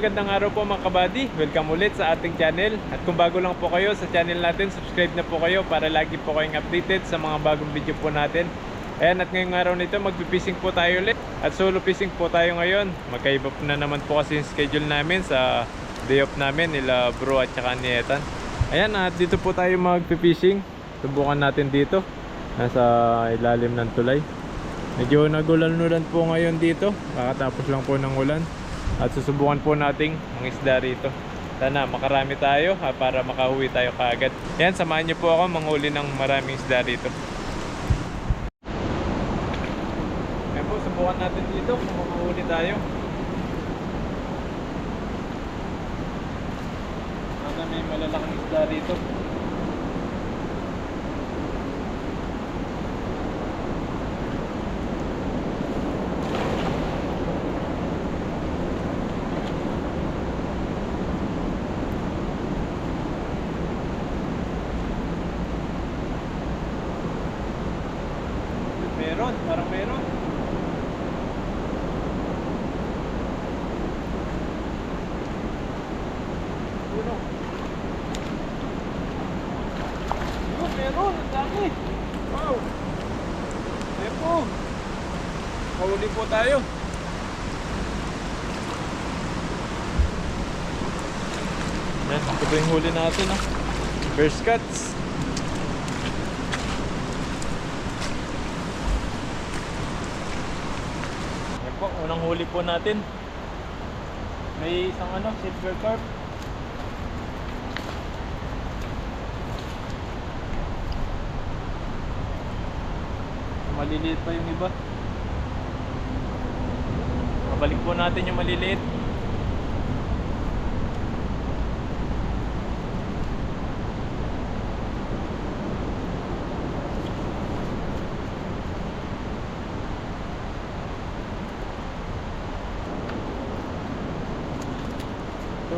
magandang araw po mga kabady. Welcome ulit sa ating channel. At kung bago lang po kayo sa channel natin, subscribe na po kayo para lagi po kayong updated sa mga bagong video po natin. Ayan, at ngayong araw nito magpipishing po tayo ulit. At solo fishing po tayo ngayon. Magkaiba po na naman po kasi yung schedule namin sa day off namin nila bro at saka ni Ethan. Ayan, at dito po tayo magpipishing. Subukan natin dito. Nasa ilalim ng tulay. Medyo nagulan-ulan po ngayon dito. Kakatapos lang po ng ulan. At susubukan po nating mga isda rito. Sana makarami tayo para makauwi tayo kaagad. Yan, samahan niyo po ako manghuli ng maraming isda rito. Yan po, subukan natin dito kung makahuli tayo. Sana may malalaking isda rito. Parang meron. Puno. Yun, meron. Ang dami. Wow. Ayan po. Mahuli po tayo. Yan, ito po yung huli natin. First cuts. Unang huli po natin. May isang silver carp. Maliliit pa yung iba. Mabalik po natin yung maliliit.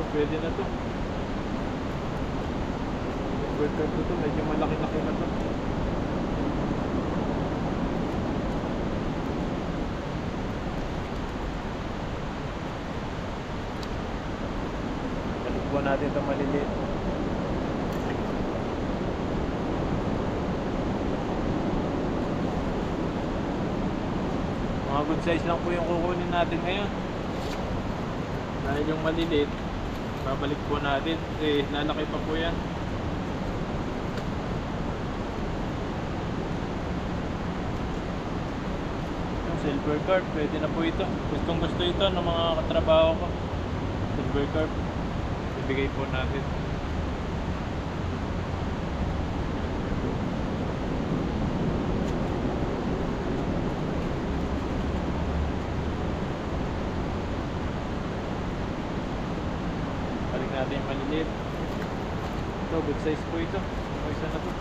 Pwede na to. Silver carp to, medyo malaki-laki na to. Balik po natin ito maliliit. Mga good size lang po yung kukunin natin ngayon. Dahil yung maliliit babalik po natin kasi lalaki pa po yan. Yung silver carp, pwede na po ito. Gustong gusto ito ng mga katrabaho ko. Silver carp, ibigay po natin. Balik natin yung maliliit. Ito, good size po ito. Ang isa na to.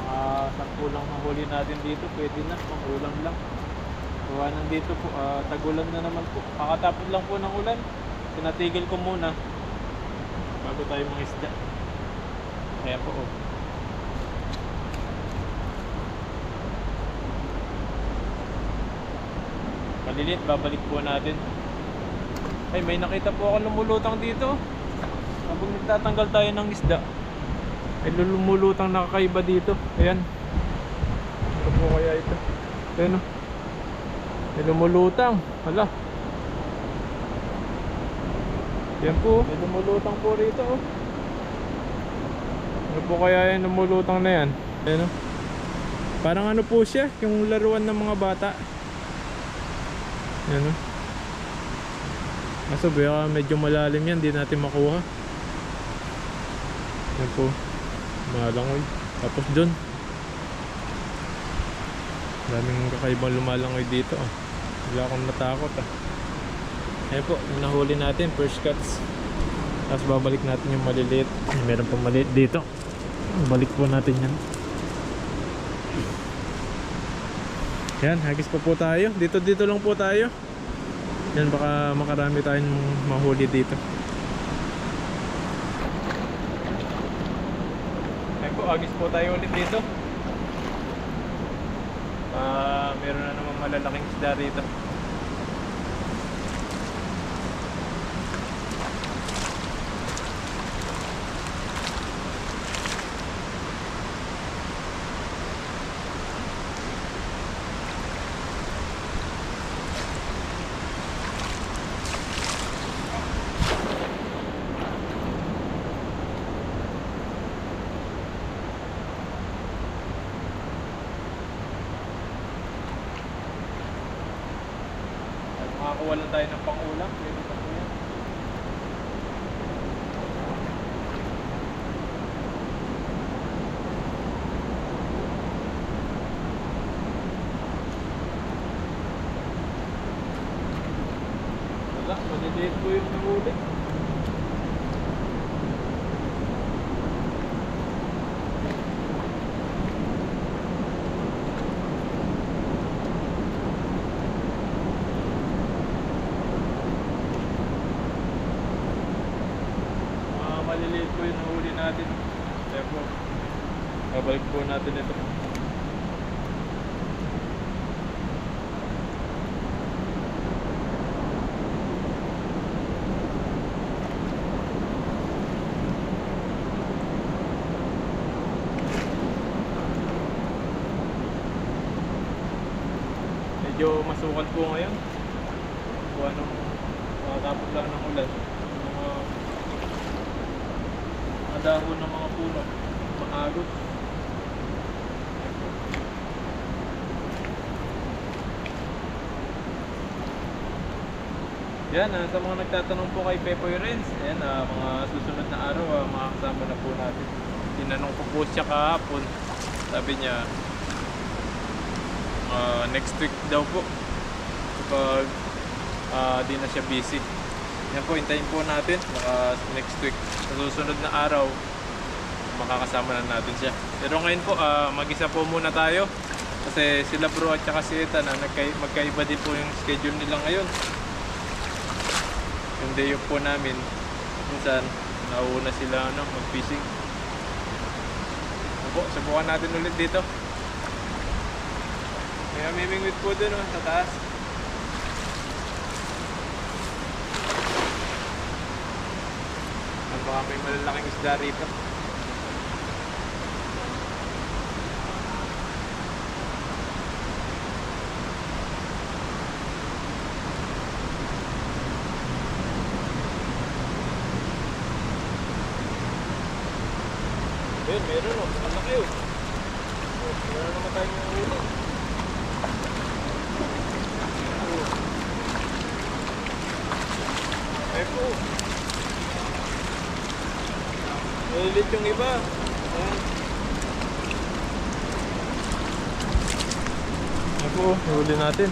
Mga 10 lang mahuli natin dito. Pwede na, pangulam lang. Gawa nang dito po, tagulan na naman po. Kakatapos lang po ng ulan. Tinatigil ko muna bago tayo mga isda. Kaya po, maliliit, babalik po natin. Ay, may nakita po ako lumulutang dito. Habang nagtatanggal tayo ng isda, ay lumulutang nakakaiba dito. Ayan. Ano po kaya ito? Ayan o. May lumulutang. Hala. Ayan po. May lumulutang po rito o. Ano po kaya yung lumulutang na yan? Ayan o. Parang ano po siya, yung laruan ng mga bata. Yan o. Kaso baka medyo malalim yan, di natin makuha. Yan po, malangoy. Tapos dun, daming kakaibang lumalangoy dito. Wala akong natakot. Ayan po, yung nahuli natin, first cuts. Tapos babalik natin yung maliliit. Meron pa maliit dito. Balik po natin yan. Yan, hagis pa po tayo. Dito lang po tayo. Yan, baka makarami tayong mahuli dito. Yan po, hagis po tayo ulit dito. Meron na naman malalaking isda rito. Makakuha lang tayo ng pang-ulam. Pwede pa po yan. Wala, maliliit po yung nahuli. Maliliit po yung nahuli natin. Kaya po, babalik po natin ito. Medyo masukat po ngayon. Kuha nung makatapos lang ng ulan. Dahon ng mga puno, mahagos. Yan, sa mga nagtatanong po kay Pepoy Renz, ayan, mga susunod na araw, makakasama na po natin. Tinanong ko po siya kahapon, sabi niya next week daw po kapag di na siya busy. Yan po, hintayin po natin next week, sa susunod na araw makakasama na natin siya. Pero ngayon po, mag-isa po muna tayo kasi sila bro at saka si Ethan magkaiba din po yung schedule nila ngayon. Yung day off po namin, minsan nauna sila mag-fishing. Po, subukan natin ulit dito. May amimingwit po dun sa taas. Baka may malalaking isda rito. Ayun, meron o. Ang laki o. Meron naman tayong huli. Ay po. Ulit yung iba. Ayan. Ako, huli natin.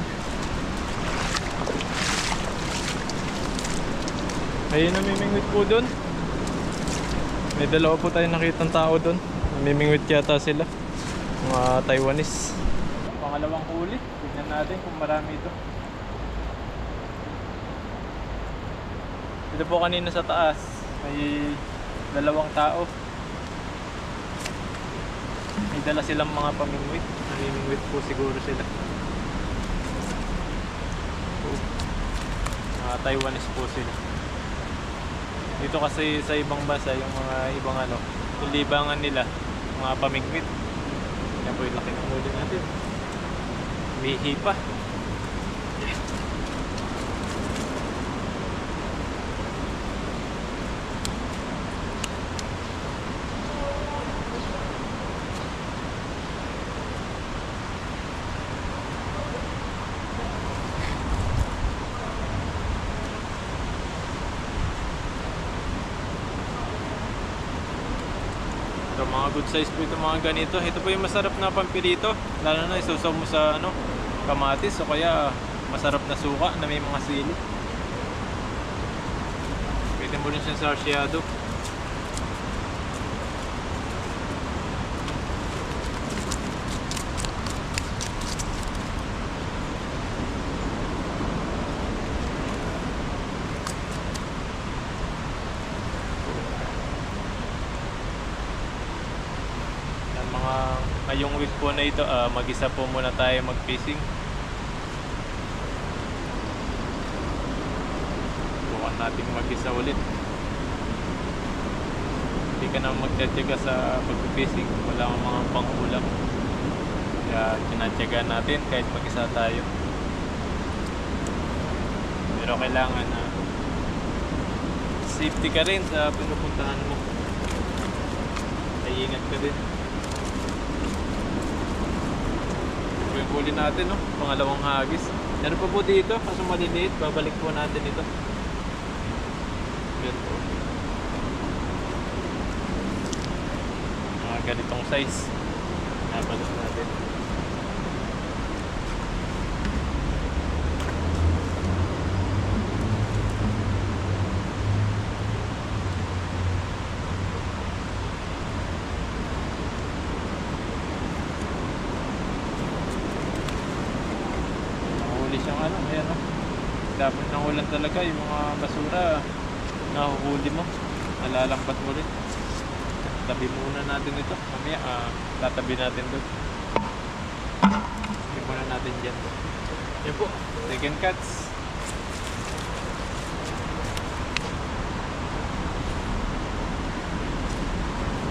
Ayun, namimingwit po doon. May dalawa po tayong nakitang tao doon. Namimingwit yata sila. Mga Taiwanese. Pangalawang huli. Tignan natin kung marami ito. Ito po kanina sa taas. May dalawang tao. May dala silang mga pamingwit. Namimingwit po siguro sila. Mga Taiwanese po sila. Dito kasi sa ibang bansa, yung mga ibang yung libangan nila, mga pamingwit. Yan po yung laki ng huli natin. Mihi pa. So, mga good size po ito mga ganito. Ito po yung masarap na pampirito. Lalo na isusaw mo sa kamatis o kaya masarap na suka na may mga sili. Pwede mo rin siyang sa arsyado. ngayong week po na ito, mag-isa po muna tayo mag-fishing. Bukan natin mag-isa ulit. Hindi ka na magtsatsaga sa pag-fishing, wala kang mga pangulam. Kaya tinatsaga natin kahit mag-isa tayo. Pero kailangan na safety ka rin sa pinupuntahan mo. Ay ingat ka din. Yung huli natin, no? Pangalawang hagis. Meron pa po dito, kaso maliliit. Babalik po natin ito. Meron po. Mga ganitong size. Nabalik natin. Siyang ano, ayan o. Dapat ng ulan talaga, yung mga basura nahuhuli mo, nalalampat mo rin. Tabi muna natin ito. Mamaya, tatabi natin doon. Tabi muna natin dyan. Yan po, second cuts.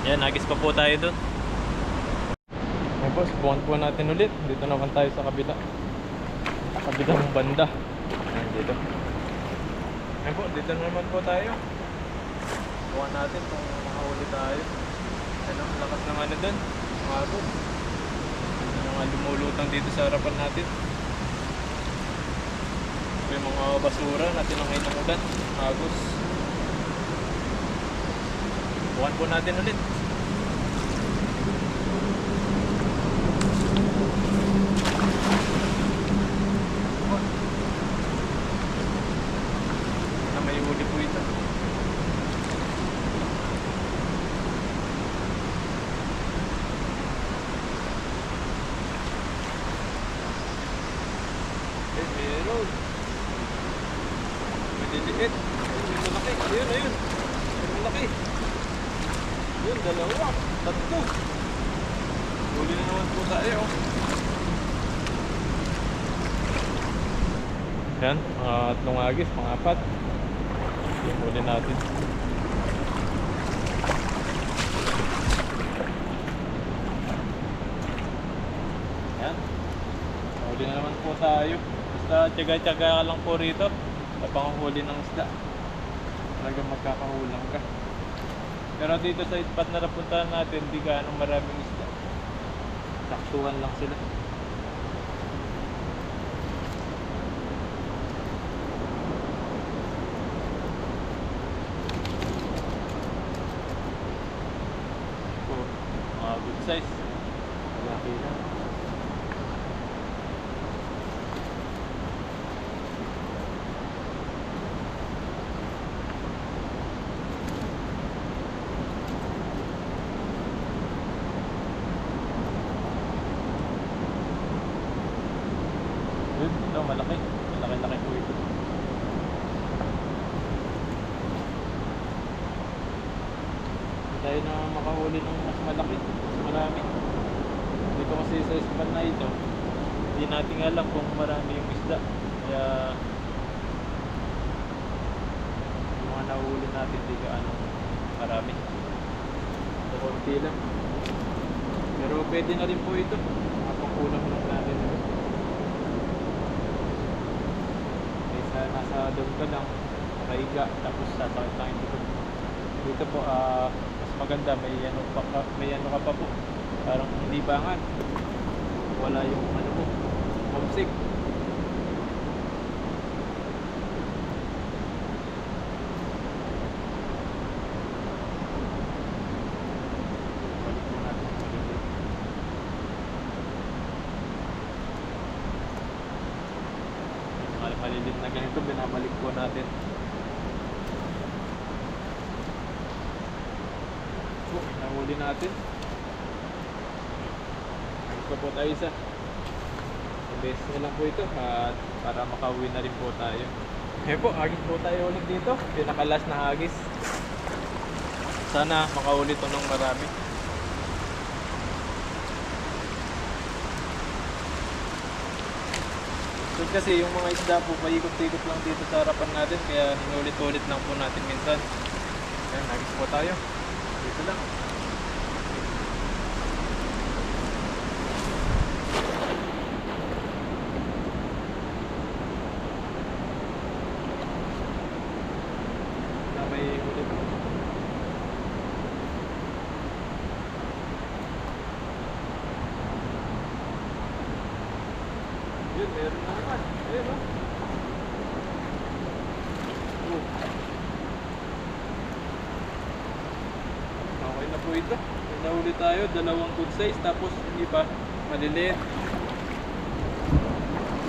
Yan, nagis pa po tayo doon. Yan po, subukan po natin ulit. Dito naman tayo sa kabila. Kabilang banda. Ayan dito. Ayan po, dito naman po tayo. Buwan natin kung makahuli tayo. Ano, lakas ng ano dun. Umabot. Yung mga lumulutang dito sa harapan natin. Ito yung mga basura natin ang ngayon ng ulan. Agos. Buwan po natin ulit. Meron. Maliliit. May malaki. Ayun, ayun. May malaki. Ayun, dalawa. Tatlo. Huli na naman po tayo. Yan. Tatlong agis, pang-apat. Yung huli natin. Yan. Huli na naman po tayo. Basta tsaga-tsaga ka lang po rito sa panghuli ng isda. Talagang magkakahulang ka. Pero dito sa spot na napuntahan natin, di gaano maraming isda. Saktuhan lang sila. Mga good size. Malaki na. Ito, malaki. Malaki-laki po ito. Hindi tayo na makahuli ng mas malaki. Mas marami. Dito kasi sa spot na ito, hindi natin alam kung marami yung isda. Kaya yung mga nahuli natin, hindi gaano marami. So, konti lang. Pero pwede na rin po ito. Mapangkulang lang natin. Nasa doon ka lang, nakahiga, tapos sasakit lang ito. Dito po, mas maganda, may ano ka pa po. Parang libangan. Wala yung ano po, homesick. Balik po natin sa maganda. Malilit na ganito, binabalik po natin. So, nahuli natin. Ayos pa po tayo isa. Best na lang po ito at para makauwi na rin po tayo. Ngayon po, agis po tayo ulit dito. Pinakalas na agis. Sana makaulit ito ng marami. So kasi yung mga isda po, paikot-ikot lang dito sa harapan natin, kaya inulit-ulit lang po natin minsan. Ayan, nagis po tayo. Dito lang. May ulit. Yun, meron na naman. Ayun, oh. Okay na po ito. May nahuli tayo, dalawang good size, tapos yung iba maliliit.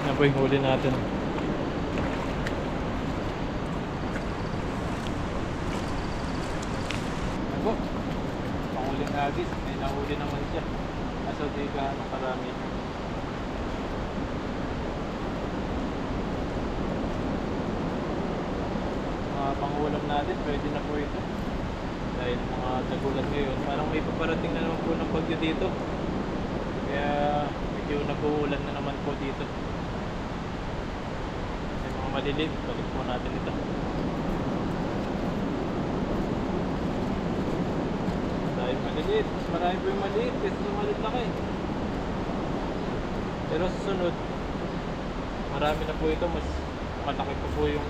Yan po yung huli natin. Yan po. Panguling agis, may nahuli naman siya. Kaso di gaano karami. Pangulam natin, pwede na po ito dahil mga tagulan ngayon, parang may paparating na naman po ng bagyo dito, kaya medyo nag-uulan na naman po dito. May mga malilim, balik po natin ito. Dahil malilit, mas marami po yung maliit kasi yung maliit laki, pero susunod marami na po ito, mas malaki pa po yung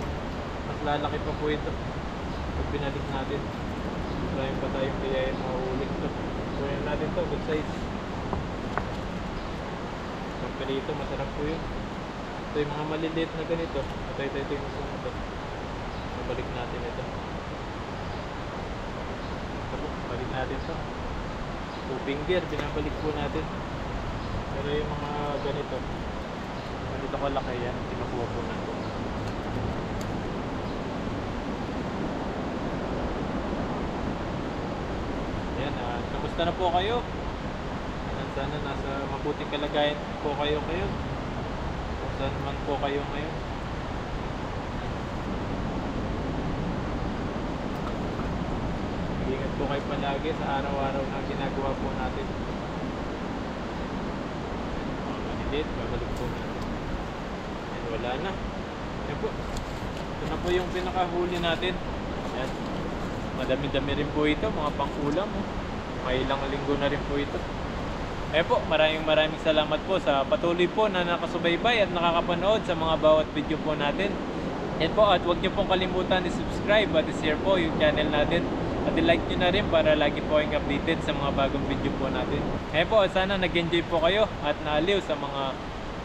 lalaki pa po ito pag binalik natin. Maraming pa tayong kayain mahuli ito. Kunin natin ito, good size. Pag dito, masarap po yun. Ito yung mga maliliit na ganito. Ito yung masarap ito. Mabalik natin ito. Ito, balik natin ito. 2 finger, binabalik po natin. Pero yung mga ganito, ganito kalaki yan, kinukuha po natin. Kamusta na po kayo? Sana nasa mabuting kalagayan po kayo ngayon. Kung saan man po kayo ngayon. Ingat po kayo palagi sa araw-araw na ginagawa po natin. Manilid, babalik po natin. Yan, wala na. Yan po. Ito na po yung pinakahuli natin. Yan. Madami-dami rin po ito, mga pang-ulam. May ilang linggo na rin po ito. Po, maraming salamat po sa patuloy po na nakasubaybay at nakakapanood sa mga bawat video po natin. Po, at huwag niyo pong kalimutan i-subscribe at i-share po yung channel natin. At i-like nyo na rin para lagi po kayong updated sa mga bagong video po natin. Po, sana nag-enjoy po kayo at naaliw sa mga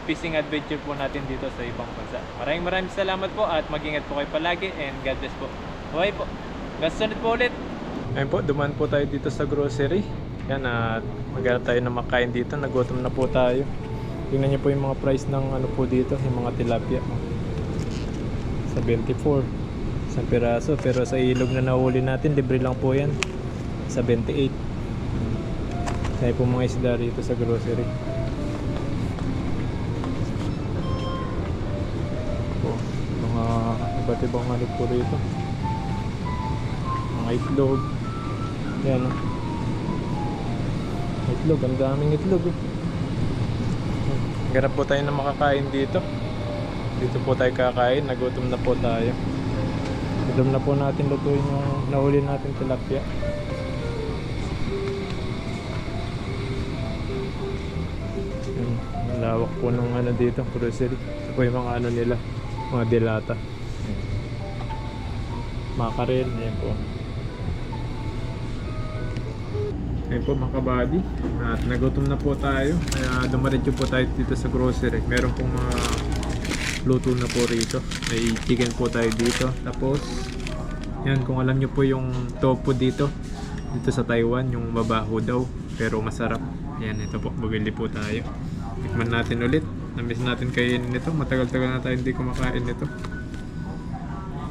fishing adventure po natin dito sa ibang bansa. Maraming salamat po at mag-ingat po kayo palagi and God bless po. Bye po. Kasunod po ulit. Ayun po, dumaan po tayo dito sa grocery. Yan, at maghanap tayo na makain dito. Nagutom na po tayo. Tingnan niyo po yung mga price ng ano po dito, yung mga tilapia. Sa 24, isang piraso. Pero sa ilog na nahuli natin, libre lang po yan. Sa 28. Kaya po mga isda rito sa grocery. Po, mga iba't ibang ano po rito. Mga itlog. Yan o. Itlog, ang daming itlog. Ganap po tayo na makakain dito. Dito po tayo kakain, nagutom na po tayo. Gutom na po natin lutuin yung nahuli natin tilapia. Ang lawak po ng ano dito, grocery. Ito po yung mga ano nila, mga dilata. Makarel, ayan po. Ayun po mga kabady, at nagutom na po tayo, kaya dumaretso po tayo dito sa grocery. Meron pong mga luto na po rito, may chicken po tayo dito. Tapos yan, kung alam nyo po yung tofu dito sa Taiwan, yung mabaho daw pero masarap. Yan, ito po, bumili po tayo. Tikman natin ulit, namiss natin kainin nito, matagal-tagal na tayo hindi kumakain nito.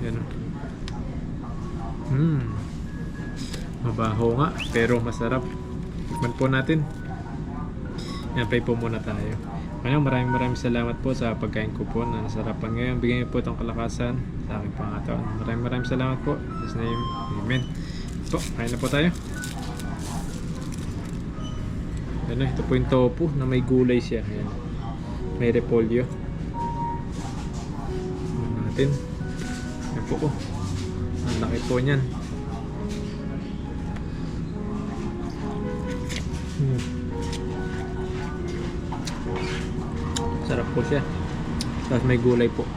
Yan o. Mabaho nga, pero masarap. Tikman po natin. Yan, pray po muna tayo. Maraming salamat po sa pagkain ko po na nasarapan ngayon. Bigyan niyo po itong kalakasan sa aking pangatawan. Maraming salamat po. In His name, Amen. Po, kain na po tayo. Yan, ito po yung tofu na may gulay siya. Yan. May repolyo. natin. Yan po ko. Ang laki po niyan. Sarap po siya. Tapos may gulay po.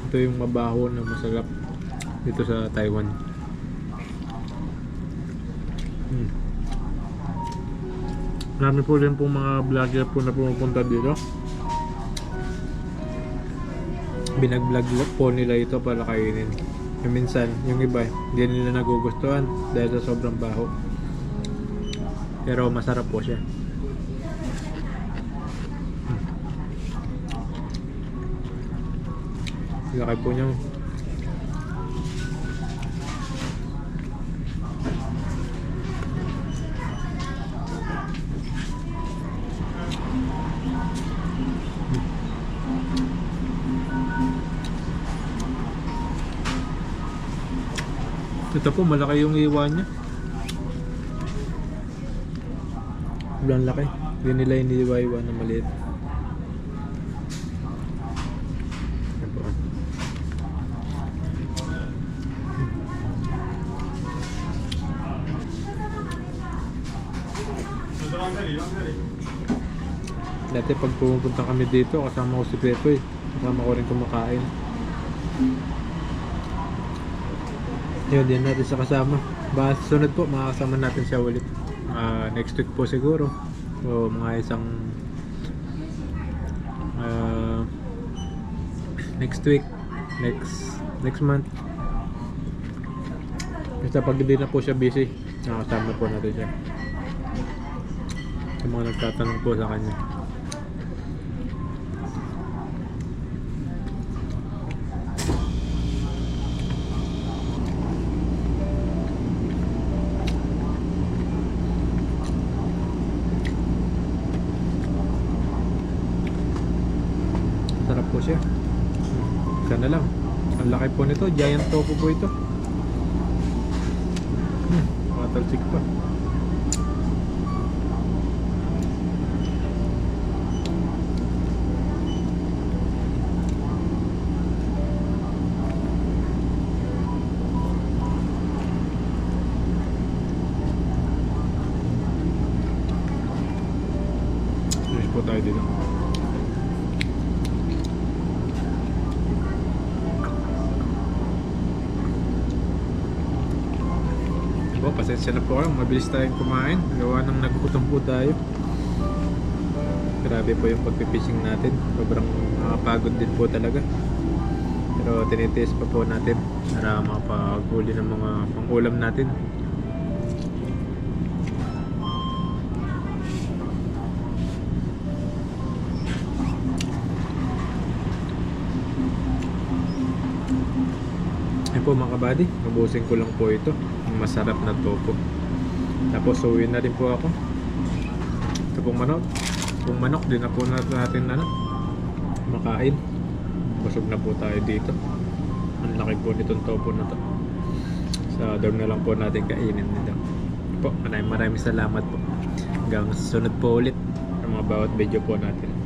Ito yung mabaho na masarap dito sa Taiwan. Marami po rin pong mga vlogger po na pumupunta dito. Binag-vlog po nila ito para kainin. Minsan, yung iba, hindi nila nagugustuhan dahil sa sobrang baho. Pero masarap po siya. Laki po niya. Ito po, malaki yung iwan niya. Sobrang laki. Hindi nila iniiwa-iwan na maliit. Yan po. Dati pag pumupunta kami dito, kasama ko si Pepe. Kasama ko rin kumakain. Yun, din natin sa kasama. Baka sunod po, makakasama natin siya ulit. Next week po siguro. O mga isang next week, next month. Basta pag hindi na po siya busy, nakasama po natin siya. Yung mga nagtatanong po sa kanya. Sarap po siya. Isa na lang. Ang laki po nito. Giant tofu po ito. Makatalsik pa. Finish po tayo dito. Pasensya na po kayo, mabilis tayong kumain. Gawa ng nagutom po tayo. Grabe po yung pagpipishing natin. Sobrang nakapagod din po talaga. Pero tinitiis pa po natin para makapaghuli ng mga pangulam natin. Ayan po mga kabady, nabusin ko lang po ito. Masarap na tofu. Tapos uwi na rin po ako. Ito pong manok. Kung manok din na po natin makain. Busog na po tayo dito. Ang laki po nitong tofu na to. Sa dorm na lang po natin kainin nito. Po, maraming salamat po. Hanggang sa sunod po ulit ng mga bawat video po natin.